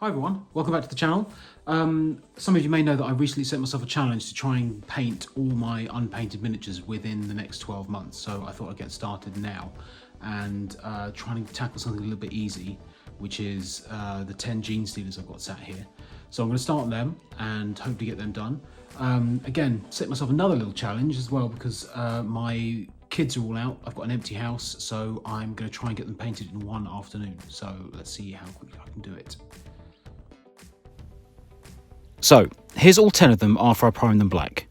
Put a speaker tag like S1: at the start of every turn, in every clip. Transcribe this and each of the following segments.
S1: Hi everyone, welcome back to the channel. Some of you may know that I recently set myself a challenge to try and paint all my unpainted miniatures within the next 12 months. So I thought I'd get started now and try and tackle something a little bit easy, which is the 10 genstealers I've got sat here. So I'm going to start them and hopefully get them done. Again, set myself another little challenge as well because my kids are all out. I've got an empty house, so I'm going to try and get them painted in one afternoon. So let's see how quickly I can do it.
S2: So, here's all 10 of them after I prime them black.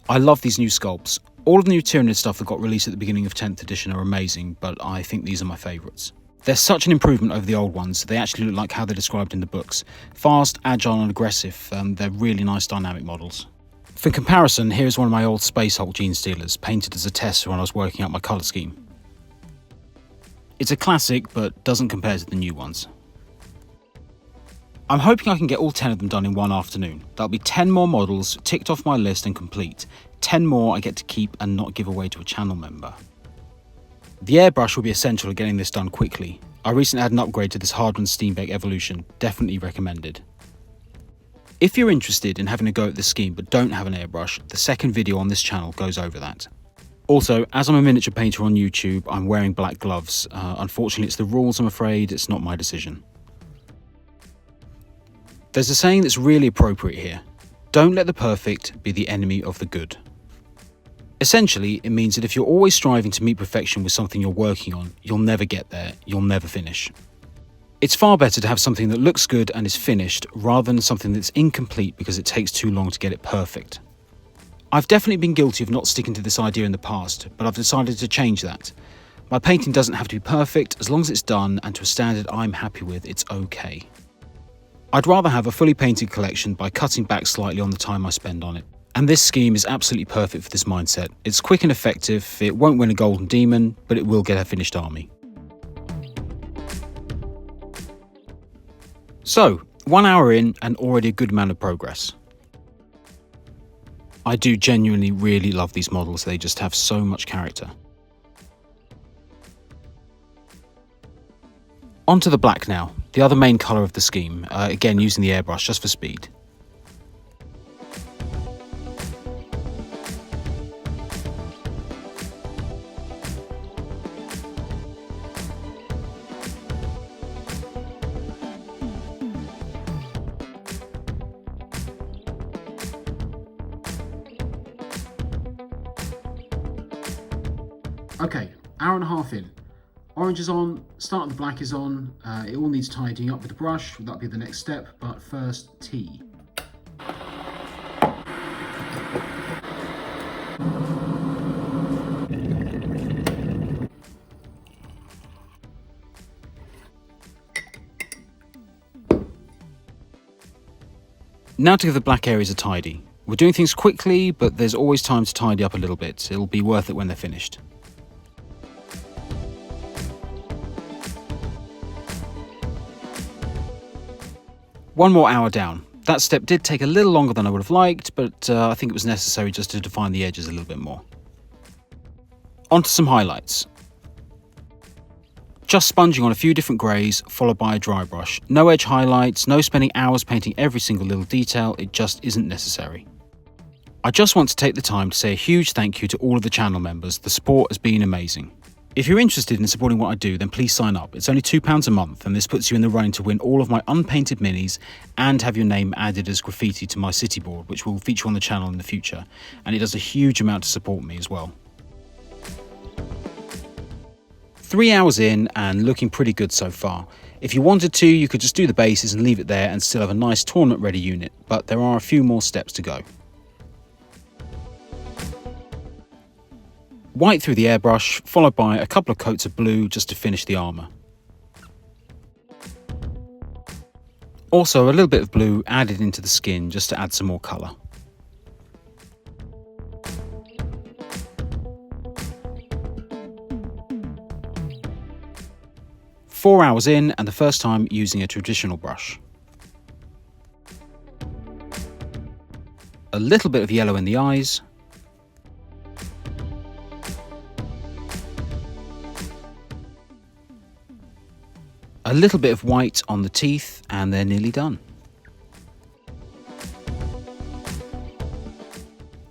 S2: I love these new sculpts. All of the new Tyranids stuff that got released at the beginning of 10th edition are amazing, but I think these are my favourites. They're such an improvement over the old ones, they actually look like how they're described in the books. Fast, agile and aggressive, they're really nice dynamic models. For comparison, here's one of my old Space Hulk genstealers, painted as a test when I was working out my colour scheme. It's a classic, but doesn't compare to the new ones. I'm hoping I can get all 10 of them done in one afternoon. That'll be 10 more models ticked off my list and complete. 10 more I get to keep and not give away to a channel member. The airbrush will be essential at getting this done quickly. I recently had an upgrade to this Hardman Steenbeck Evolution, definitely recommended. If you're interested in having a go at this scheme but don't have an airbrush, the second video on this channel goes over that. Also, as I'm a miniature painter on YouTube, I'm wearing black gloves. Unfortunately, it's the rules, I'm afraid, it's not my decision. There's a saying that's really appropriate here. Don't let the perfect be the enemy of the good. Essentially, it means that if you're always striving to meet perfection with something you're working on, you'll never get there, you'll never finish. It's far better to have something that looks good and is finished rather than something that's incomplete because it takes too long to get it perfect. I've definitely been guilty of not sticking to this idea in the past, but I've decided to change that. My painting doesn't have to be perfect, as long as it's done and to a standard I'm happy with, it's okay. I'd rather have a fully painted collection by cutting back slightly on the time I spend on it. And this scheme is absolutely perfect for this mindset. It's quick and effective, it won't win a golden demon, but it will get a finished army. So, 1 hour in and already a good amount of progress. I do genuinely really love these models, they just have so much character. Onto the black now, the other main colour of the scheme, again using the airbrush just for speed.
S1: Okay, hour and a half in. Orange is on, start of the black is on, it all needs tidying up with the brush, that'll be the next step, but first tea.
S2: Now to give the black areas a tidy. We're doing things quickly, but there's always time to tidy up a little bit. It'll be worth it when they're finished. One more hour down. That step did take a little longer than I would have liked, but I think it was necessary just to define the edges a little bit more. On to some highlights. Just sponging on a few different greys, followed by a dry brush. No edge highlights, no spending hours painting every single little detail, it just isn't necessary. I just want to take the time to say a huge thank you to all of the channel members, the support has been amazing. If you're interested in supporting what I do, then please sign up. It's only £2 a month and this puts you in the running to win all of my unpainted minis and have your name added as graffiti to my city board, which will feature on the channel in the future. And it does a huge amount to support me as well. 3 hours in and looking pretty good so far. If you wanted to, you could just do the bases and leave it there and still have a nice tournament ready unit, but there are a few more steps to go. White through the airbrush, followed by a couple of coats of blue just to finish the armour. Also a little bit of blue added into the skin just to add some more colour. Four hours in and the first time using a traditional brush. A little bit of yellow in the eyes. A little bit of white on the teeth and they're nearly done.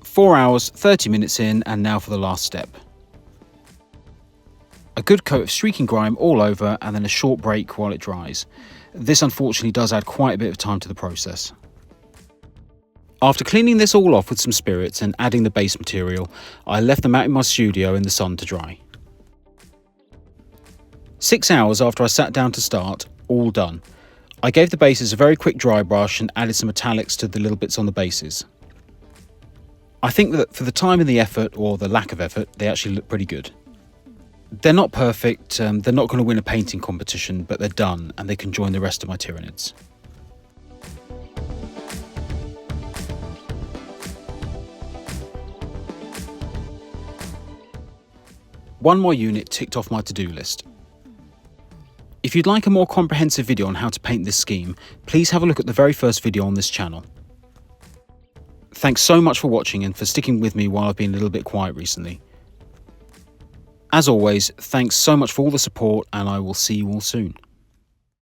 S2: 4 hours, 30 minutes in, and now for the last step. A good coat of streaking grime all over and then a short break while it dries. This unfortunately does add quite a bit of time to the process. After cleaning this all off with some spirits and adding the base material, I left them out in my studio in the sun to dry. 6 hours after I sat down to start, all done. I gave the bases a very quick dry brush and added some metallics to the little bits on the bases. I think that for the time and the effort, or the lack of effort, they actually look pretty good. They're not perfect, they're not going to win a painting competition, but they're done and they can join the rest of my Tyranids. One more unit ticked off my to-do list. If you'd like a more comprehensive video on how to paint this scheme, please have a look at the very first video on this channel. Thanks so much for watching and for sticking with me while I've been a little bit quiet recently. As always, thanks so much for all the support and I will see you all soon.